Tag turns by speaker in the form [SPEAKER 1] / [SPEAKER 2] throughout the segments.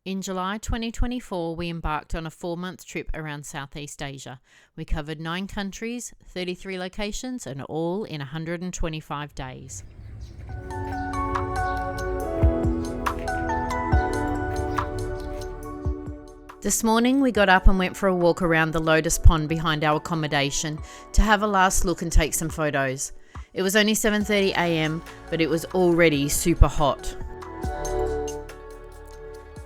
[SPEAKER 1] In July 2024, we embarked on a 4-month trip around Southeast Asia. We covered 9 countries, 33 locations, and all in 125 days. This morning we got up and went for a walk around the Lotus Pond behind our accommodation to have a last look and take some photos. It was only 7:30 a.m, but it was already super hot.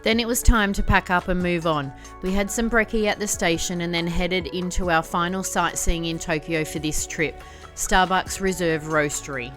[SPEAKER 1] Then it was time to pack up and move on. We had some brekkie at the station and then headed into our final sightseeing in Tokyo for this trip, Starbucks Reserve Roastery.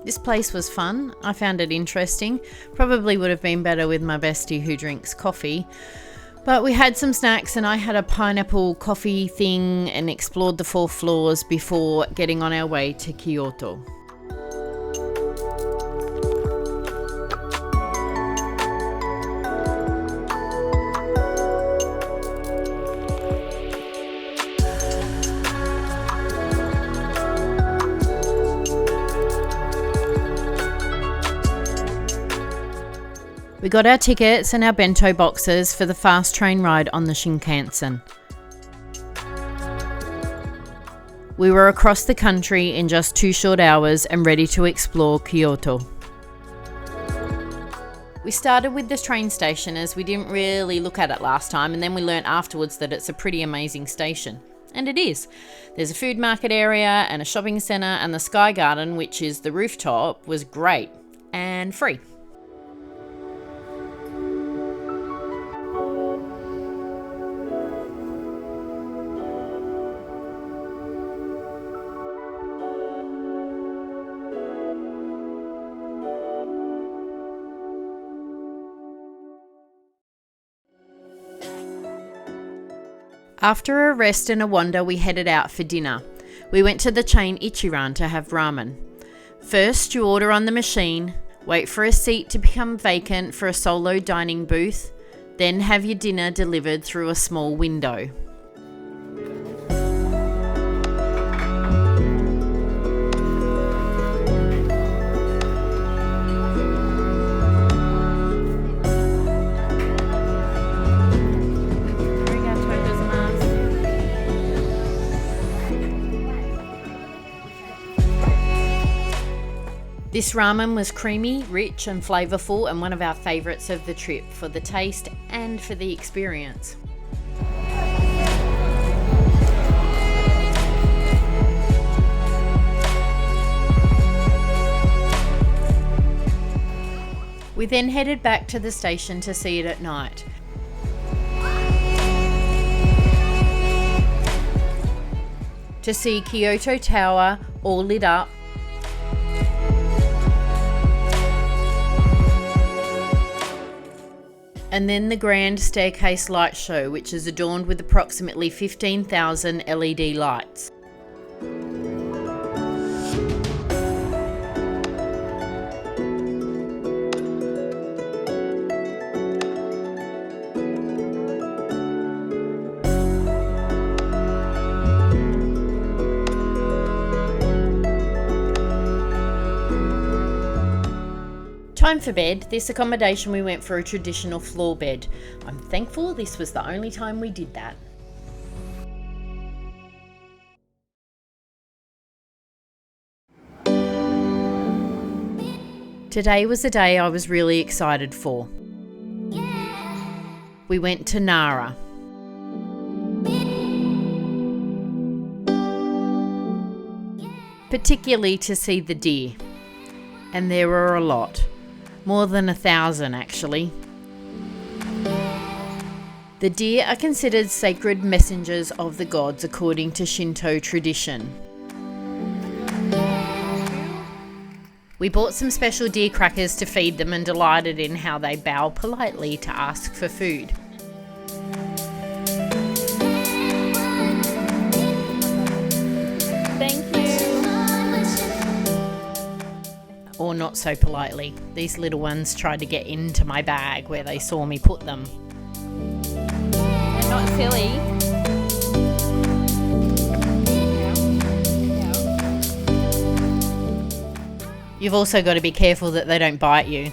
[SPEAKER 1] This place was fun. I found it interesting. Probably would have been better with my bestie who drinks coffee. But we had some snacks and I had a pineapple coffee thing and explored the 4 floors before getting on our way to Kyoto. We got our tickets and our bento boxes for the fast train ride on the Shinkansen. We were across the country in just 2 short hours and ready to explore Kyoto. We started with the train station as we didn't really look at it last time, and then we learnt afterwards that it's a pretty amazing station. And it is. There's a food market area and a shopping centre, and the Sky Garden, which is the rooftop, was great and free. After a rest and a wander, we headed out for dinner. We went to the chain Ichiran to have ramen. First, you order on the machine, wait for a seat to become vacant for a solo dining booth, then have your dinner delivered through a small window. This ramen was creamy, rich and flavourful, and one of our favourites of the trip for the taste and for the experience. We then headed back to the station to see it at night. To see Kyoto Tower all lit up, and then the grand staircase light show, which is adorned with approximately 15,000 LED lights. Time for bed. This accommodation we went for a traditional floor bed. I'm thankful this was the only time we did that. Today was a day I was really excited for. We went to Nara. particularly to see the deer. And there were a lot, more than 1,000 actually. The deer are considered sacred messengers of the gods according to Shinto tradition. We bought some special deer crackers to feed them and delighted in how they bow politely to ask for food. Thank you. Or not so politely. These little ones tried to get into my bag where they saw me put them. They're not silly. You've also got to be careful that they don't bite you.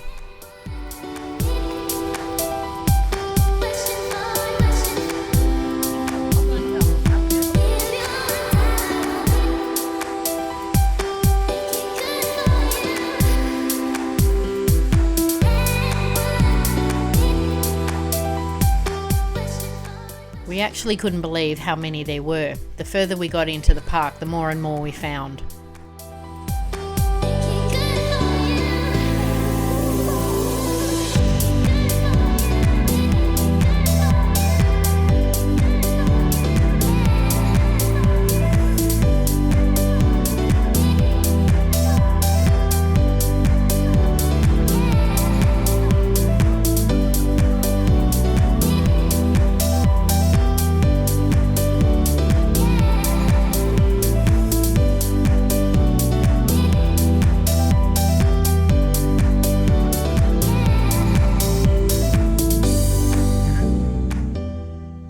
[SPEAKER 1] We actually couldn't believe how many there were. The further we got into the park, the more and more we found.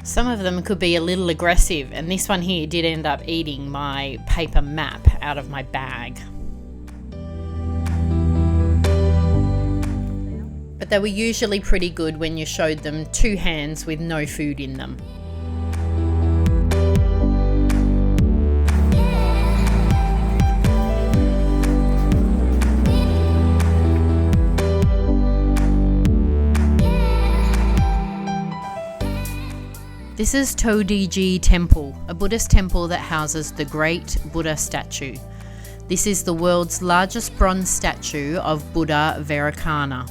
[SPEAKER 1] Some of them could be a little aggressive, and this one here did end up eating my paper map out of my bag. But they were usually pretty good when you showed them 2 hands with no food in them. This is Todiji Temple, a Buddhist temple that houses the Great Buddha statue. This is the world's largest bronze statue of Buddha Vairocana.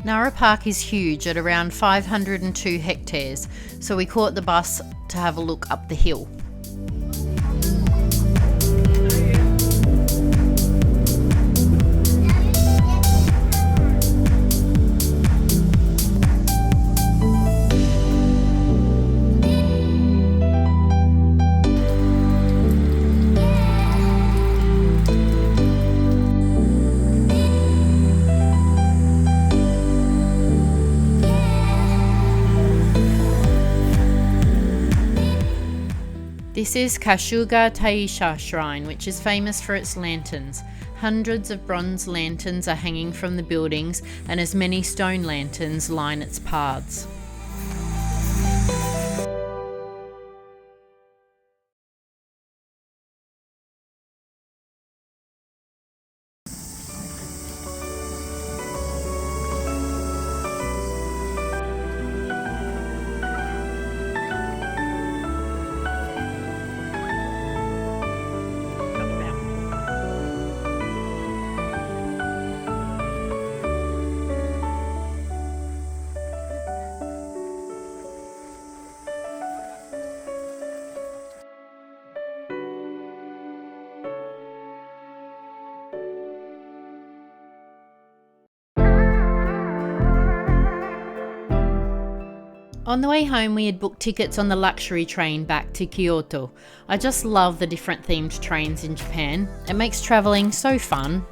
[SPEAKER 1] Nara Park is huge at around 502 hectares, so we caught the bus to have a look up the hill. This is Kashuga Taisha Shrine, which is famous for its lanterns. Hundreds of bronze lanterns are hanging from the buildings, and as many stone lanterns line its paths. On the way home, we had booked tickets on the luxury train back to Kyoto. I just love the different themed trains in Japan. It makes travelling so fun.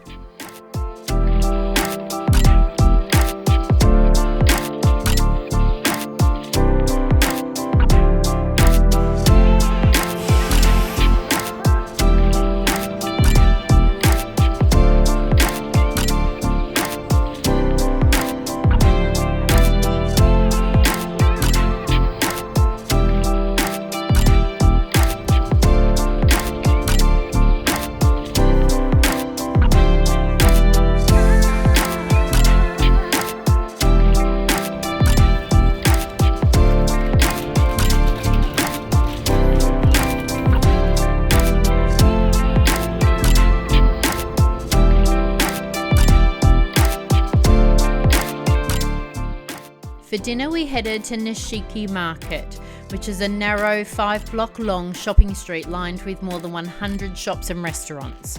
[SPEAKER 1] For dinner, we headed to Nishiki Market, which is a narrow 5-block long shopping street lined with more than 100 shops and restaurants.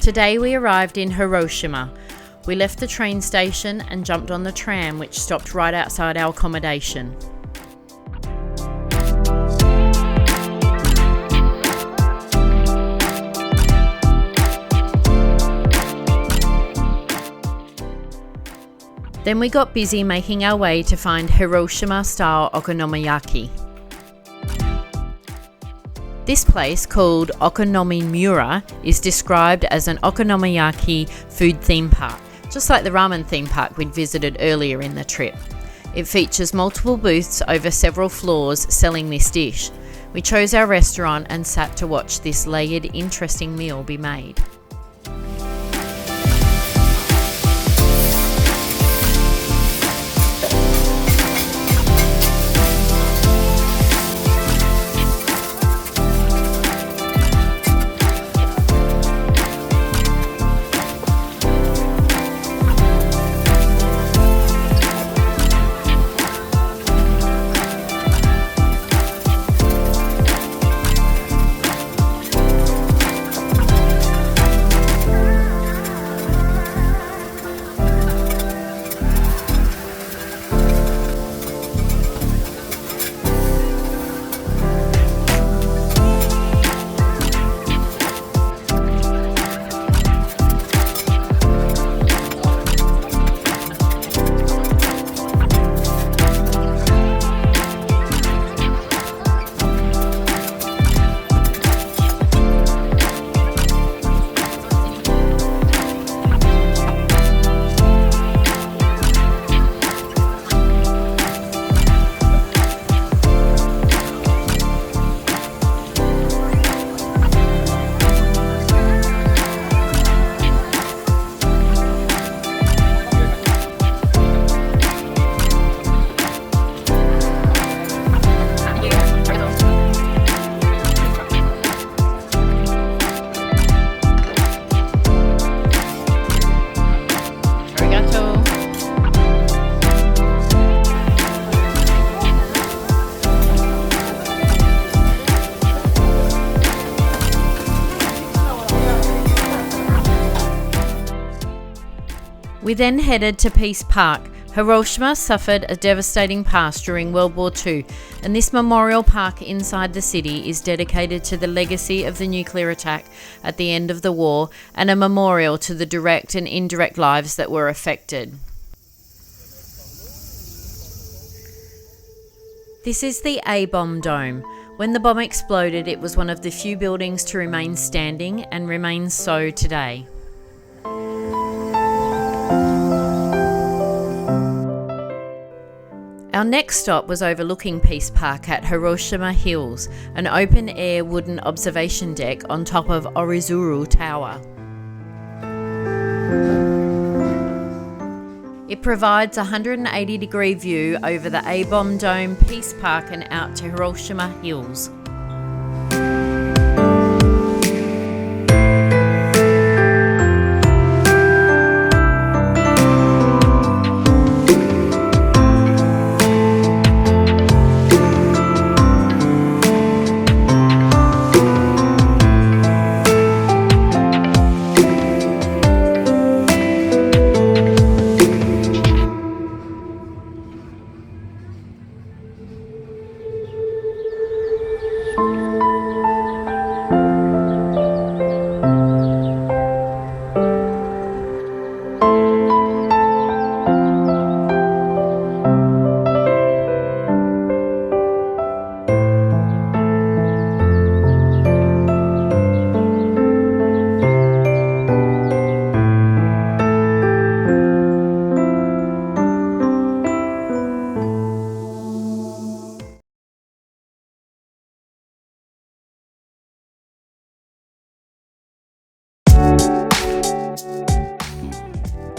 [SPEAKER 1] Today we arrived in Hiroshima. We left the train station and jumped on the tram, which stopped right outside our accommodation. Then we got busy making our way to find Hiroshima-style okonomiyaki. This place, called Okonomimura, is described as an okonomiyaki food theme park, just like the ramen theme park we'd visited earlier in the trip. It features multiple booths over several floors selling this dish. We chose our restaurant and sat to watch this layered, interesting meal be made. We then headed to Peace Park. Hiroshima suffered a devastating past during World War II, and this memorial park inside the city is dedicated to the legacy of the nuclear attack at the end of the war and a memorial to the direct and indirect lives that were affected. This is the A-bomb dome. When the bomb exploded, it was one of the few buildings to remain standing and remains so today. Our next stop was overlooking Peace Park at Hiroshima Hills, an open-air wooden observation deck on top of Orizuru Tower. It It provides a 180-degree view over the A-Bomb Dome, Peace Park and out to Hiroshima Hills.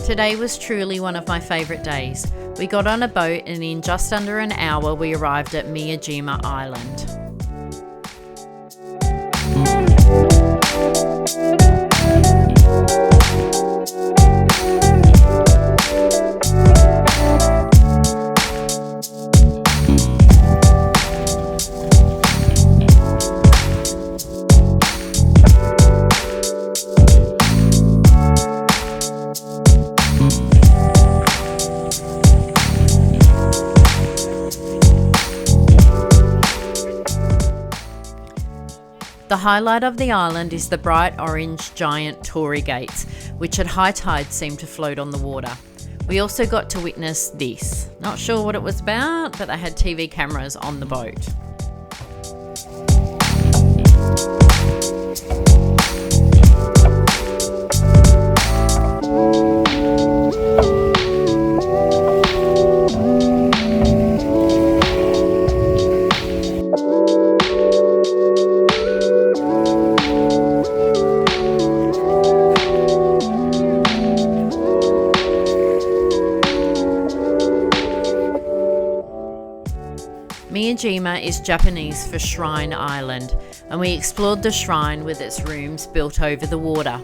[SPEAKER 1] Today was truly one of my favourite days. We got on a boat and in just under an hour we arrived at Miyajima Island. The highlight of the island is the bright orange giant torii gates, which at high tide seem to float on the water. We also got to witness this. Not sure what it was about, but they had TV cameras on the boat. Miyajima is Japanese for Shrine Island, and we explored the shrine with its rooms built over the water.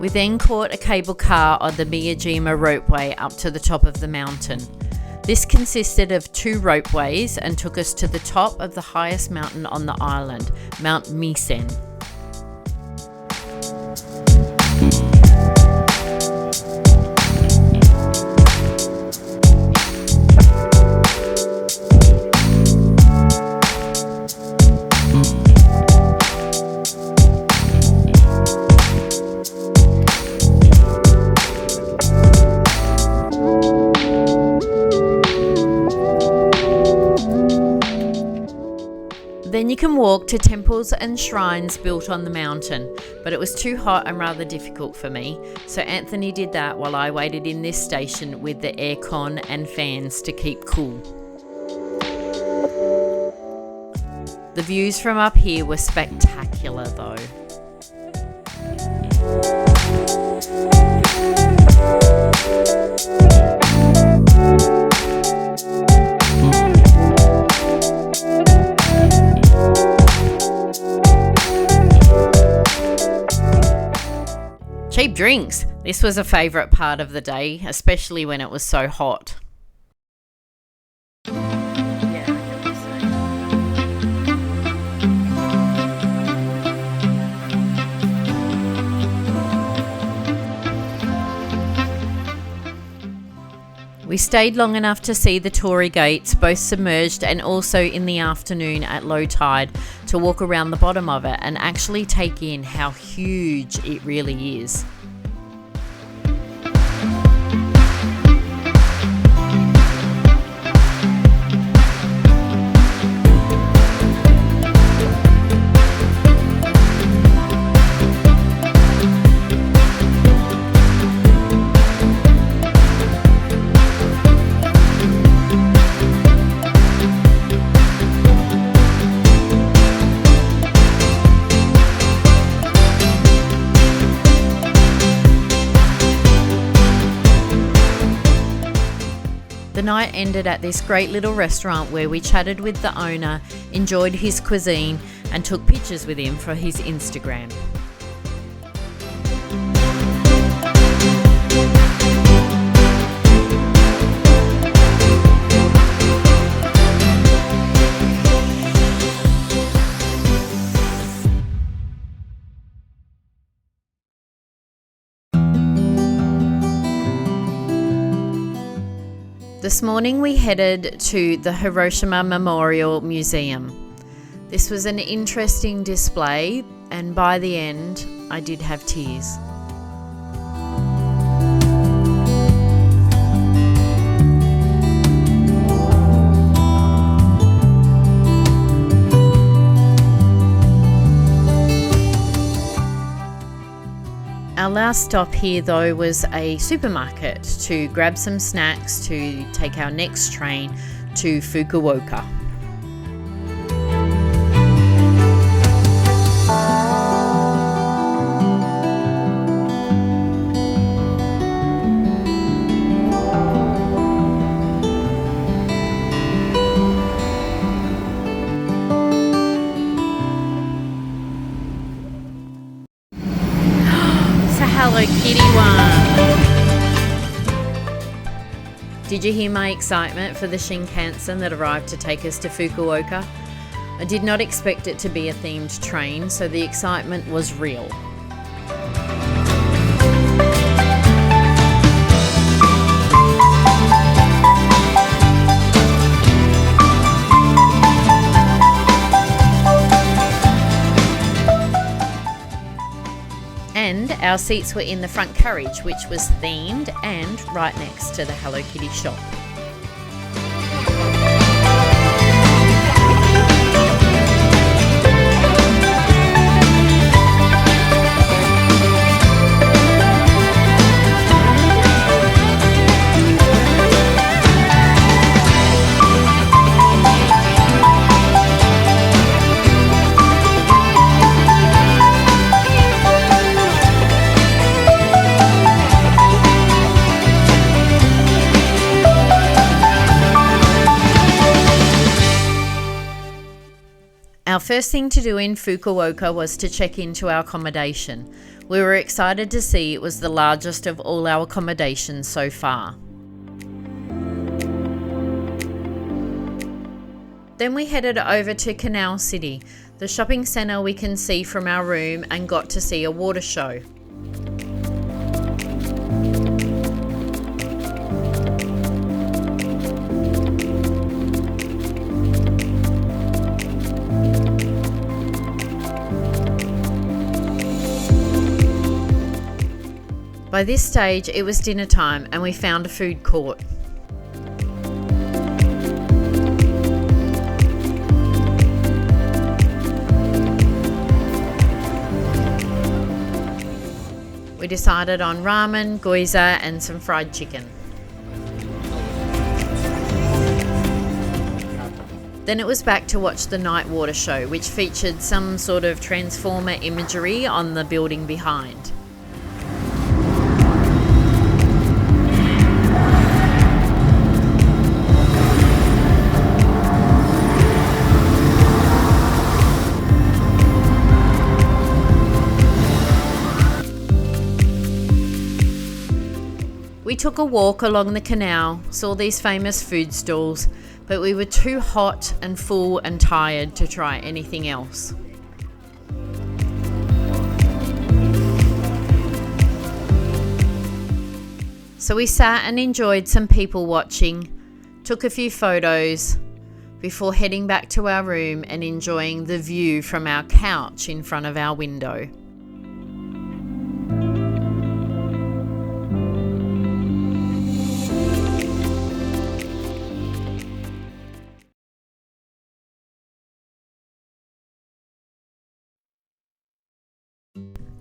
[SPEAKER 1] We then caught a cable car on the Miyajima ropeway up to the top of the mountain. This consisted of 2 ropeways and took us to the top of the highest mountain on the island, Mount Misen. Then you can walk to temples and shrines built on the mountain, but it was too hot and rather difficult for me, so Anthony did that while I waited in this station with the aircon and fans to keep cool. The views from up here were spectacular though. Cheap drinks. This was a favourite part of the day, especially when it was so hot. We stayed long enough to see the torii gates, both submerged and also in the afternoon at low tide, to walk around the bottom of it and actually take in how huge it really is. night ended at this great little restaurant where we chatted with the owner, enjoyed his cuisine, and took pictures with him for his Instagram. This morning we headed to the Hiroshima Memorial Museum. This was an interesting display, and by the end I did have tears. Our last stop here though was a supermarket to grab some snacks to take our next train to Fukuoka. Hello Kitty one. Did you hear my excitement for the Shinkansen that arrived to take us to Fukuoka? I did not expect it to be a themed train, so the excitement was real. And our seats were in the front carriage, which was themed and right next to the Hello Kitty shop. Our first thing to do in Fukuoka was to check into our accommodation. We were excited to see it was the largest of all our accommodations so far. Then we headed over to Canal City, the shopping centre we can see from our room, and got to see a water show. By this stage, it was dinner time and we found a food court. We decided on ramen, gyoza and some fried chicken. Then it was back to watch the night water show, which featured some sort of transformer imagery on the building behind. We took a walk along the canal, saw these famous food stalls, but we were too hot and full and tired to try anything else. So we sat and enjoyed some people watching, took a few photos before heading back to our room and enjoying the view from our couch in front of our window.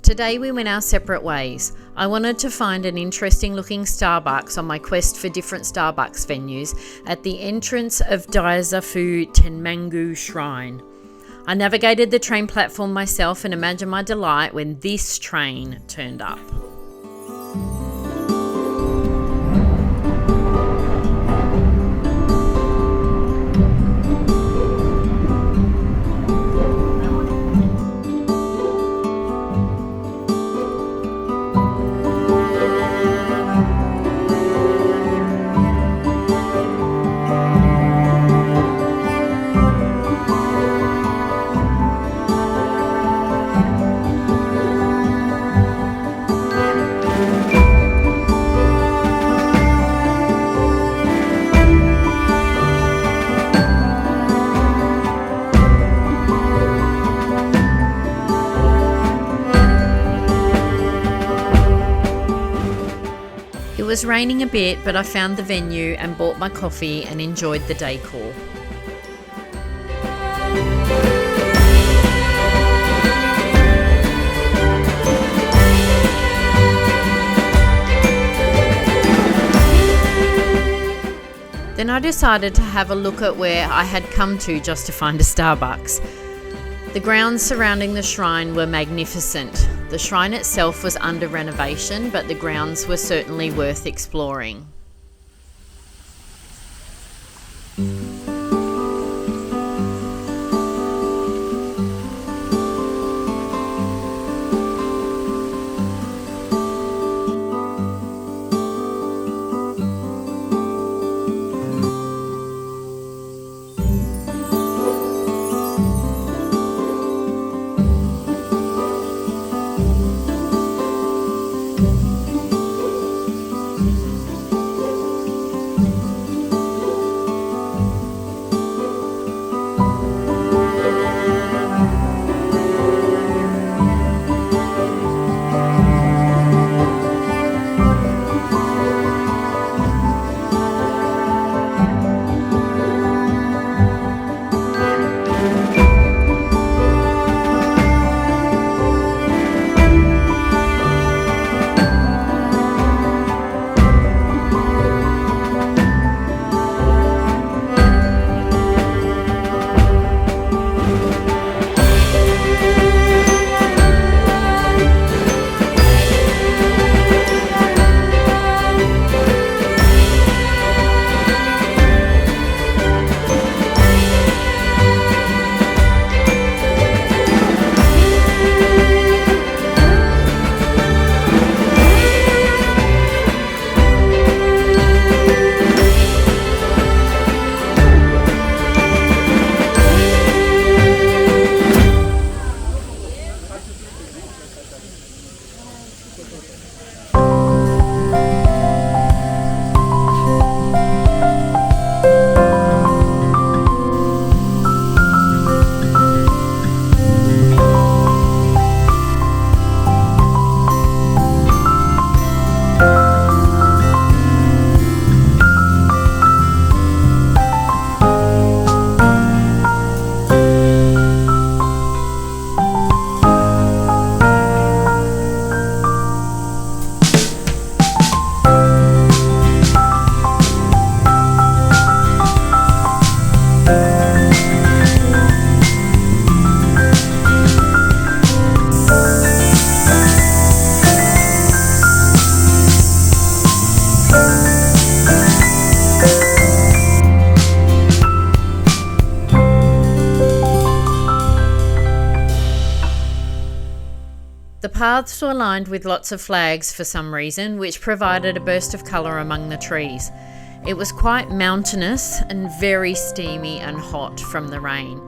[SPEAKER 1] Today we went our separate ways. I wanted to find an interesting looking Starbucks on my quest for different Starbucks venues at the entrance of Daisafu Tenmangu Shrine. I navigated the train platform myself and imagine my delight when this train turned up. was raining a bit, but I found the venue and bought my coffee and enjoyed the decor. Then I decided to have a look at where I had come to just to find a Starbucks. The grounds surrounding the shrine were magnificent. The shrine itself was under renovation, but the grounds were certainly worth exploring. The paths were lined with lots of flags for some reason, which provided a burst of colour among the trees. It was quite mountainous and very steamy and hot from the rain,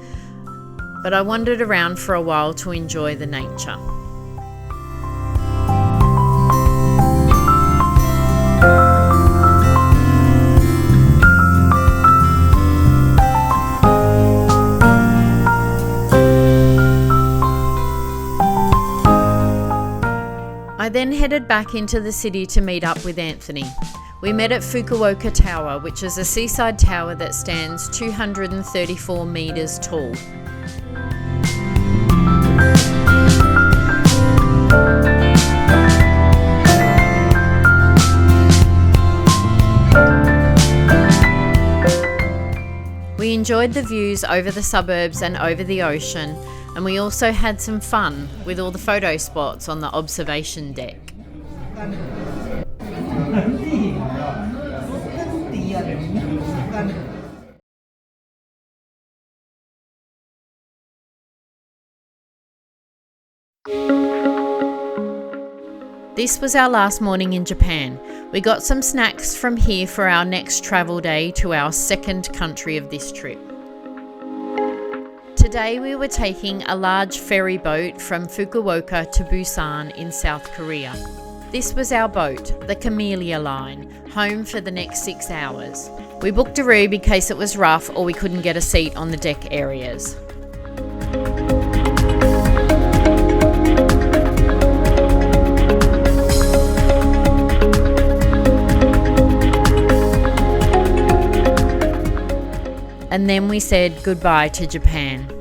[SPEAKER 1] but I wandered around for a while to enjoy the nature. I then headed back into the city to meet up with Anthony. We met at Fukuoka Tower, which is a seaside tower that stands 234 metres tall. We enjoyed the views over the suburbs and over the ocean, and we also had some fun with all the photo spots on the observation deck. This was our last morning in Japan. We got some snacks from here for our next travel day to our second country of this trip. Today we were taking a large ferry boat from Fukuoka to Busan in South Korea. This was our boat, the Camillia Line, home for the next 6 hours. We booked a room in case it was rough or we couldn't get a seat on the deck areas. then we said goodbye to Japan.